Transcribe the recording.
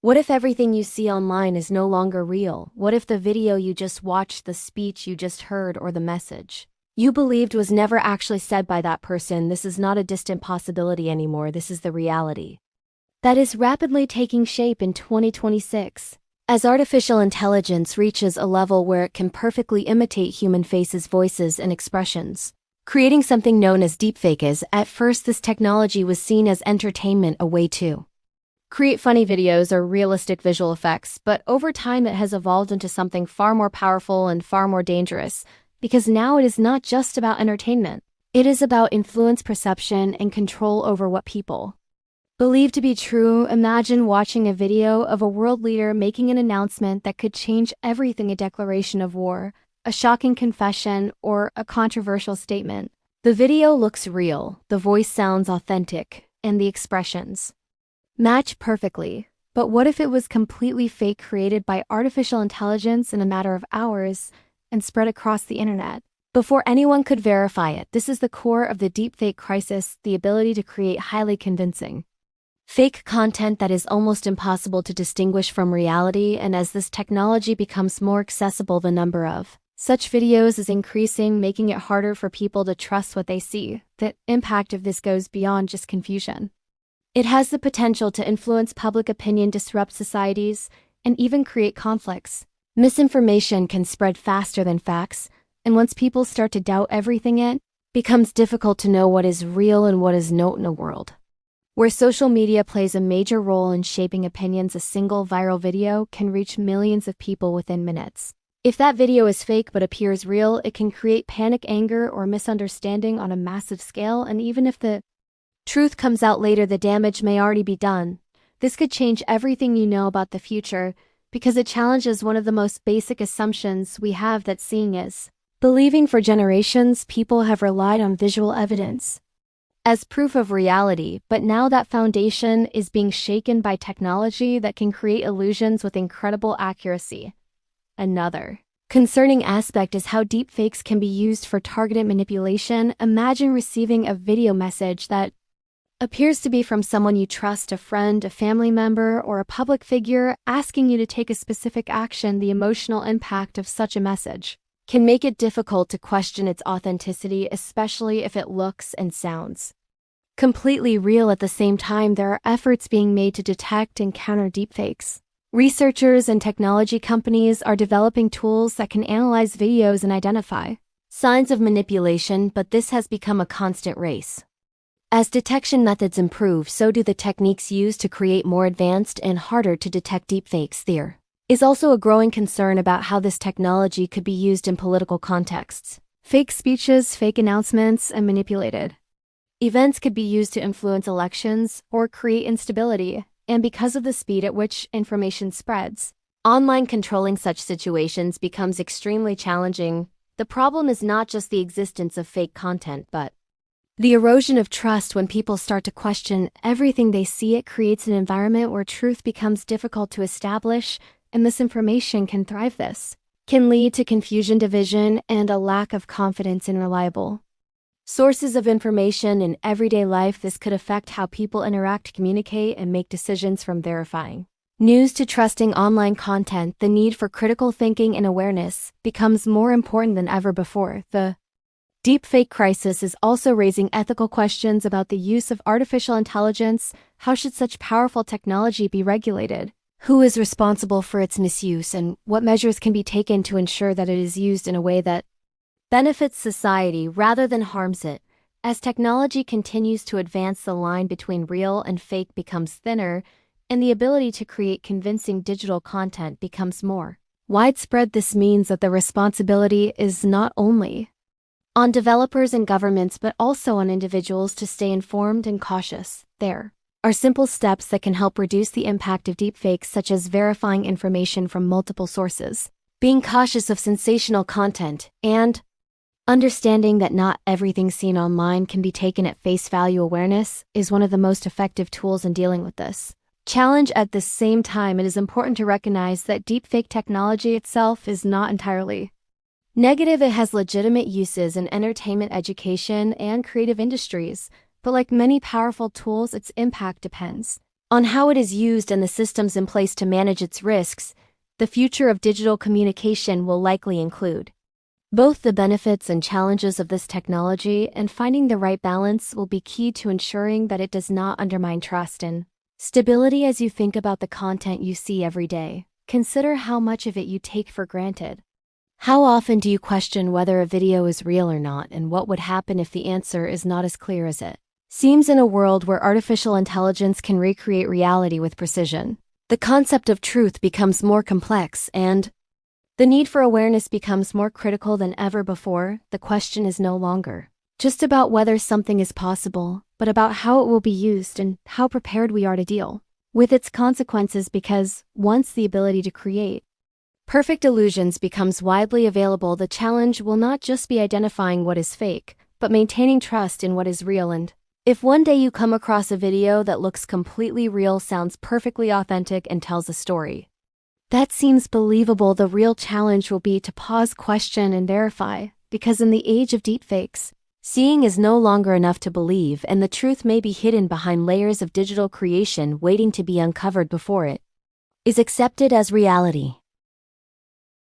What if everything you see online is no longer real? What if the video you just watched, the speech you just heard, or the message you believed was never actually said by that person? This is not a distant possibility anymore. This is the reality that is rapidly taking shape in 2026. As artificial intelligence reaches a level where it can perfectly imitate human faces, voices, and expressions, creating something known as deepfake is, at first this technology was seen as entertainment, a way to create funny videos or realistic visual effects, but over time it has evolved into something far more powerful and far more dangerous, because now it is not just about entertainment. It is about influence, perception, and control over what people believe to be true. Imagine watching a video of a world leader making an announcement that could change everything: a declaration of war, a shocking confession, or a controversial statement. The video looks real, the voice sounds authentic, and the expressions match perfectly. But what if it was completely fake, created by artificial intelligence in a matter of hours and spread across the internet before anyone could verify it? This is the core of the deepfake crisis, the ability to create highly convincing fake content that is almost impossible to distinguish from reality. And as this technology becomes more accessible, the number of such videos is increasing, making it harder for people to trust what they see. The impact of this goes beyond just confusion. It has the potential to influence public opinion, disrupt societies, and even create conflicts. Misinformation can spread faster than facts, and once people start to doubt everything, it becomes difficult to know what is real and what is not. In a world where social media plays a major role in shaping opinions, a single viral video can reach millions of people within minutes. If that video is fake but appears real, it can create panic, anger, or misunderstanding on a massive scale, and even if the truth comes out later, the damage may already be done. This could change everything you know about the future, because it challenges one of the most basic assumptions we have, that seeing is believing. For generations, people have relied on visual evidence as proof of reality, but now that foundation is being shaken by technology that can create illusions with incredible accuracy. Another concerning aspect is how deepfakes can be used for targeted manipulation. Imagine receiving a video message that appears to be from someone you trust, a friend, a family member, or a public figure, asking you to take a specific action. The emotional impact of such a message can make it difficult to question its authenticity, especially if it looks and sounds completely real. At the same time, there are efforts being made to detect and counter deepfakes. Researchers and technology companies are developing tools that can analyze videos and identify signs of manipulation, but this has become a constant race. As detection methods improve, so do the techniques used to create more advanced and harder to detect deepfakes. There is also a growing concern about how this technology could be used in political contexts. Fake speeches, fake announcements, and manipulated events could be used to influence elections or create instability, and because of the speed at which information spreads online, controlling such situations becomes extremely challenging. The problem is not just the existence of fake content, but the erosion of trust. When people start to question everything they see, it creates an environment where truth becomes difficult to establish, and misinformation can thrive. This can lead to confusion, division, and a lack of confidence in reliable sources of information in everyday life. This could affect how people interact, communicate, and make decisions. From verifying news to trusting online content, the need for critical thinking and awareness becomes more important than ever before. The deepfake crisis is also raising ethical questions about the use of artificial intelligence. How should such powerful technology be regulated? Who is responsible for its misuse, and what measures can be taken to ensure that it is used in a way that benefits society rather than harms it? As technology continues to advance, the line between real and fake becomes thinner, and the ability to create convincing digital content becomes more widespread. This means that the responsibility is not only on developers and governments, but also on individuals to stay informed and cautious. There are simple steps that can help reduce the impact of deepfakes, such as verifying information from multiple sources, being cautious of sensational content, and understanding that not everything seen online can be taken at face value. Awareness is one of the most effective tools in dealing with this challenge. At the same time, it is important to recognize that deepfake technology itself is not entirely negative. It has legitimate uses in entertainment, education, and creative industries, but like many powerful tools, its impact depends on how it is used and the systems in place to manage its risks, the future of digital communication will likely include both the benefits and challenges of this technology, and finding the right balance will be key to ensuring that it does not undermine trust and stability. As you think about the content you see every day, consider how much of it you take for granted. How often do you question whether a video is real or not, and what would happen if the answer is not as clear as it seems? In a world where artificial intelligence can recreate reality with precision, the concept of truth becomes more complex, and the need for awareness becomes more critical than ever before. The question is no longer just about whether something is possible, but about how it will be used and how prepared we are to deal with its consequences, because once the ability to create perfect illusions becomes widely available, the challenge will not just be identifying what is fake, but maintaining trust in what is real. And if one day you come across a video that looks completely real, sounds perfectly authentic, and tells a story that seems believable, the real challenge will be to pause, question, and verify, because in the age of deepfakes, seeing is no longer enough to believe, and the truth may be hidden behind layers of digital creation waiting to be uncovered before it is accepted as reality.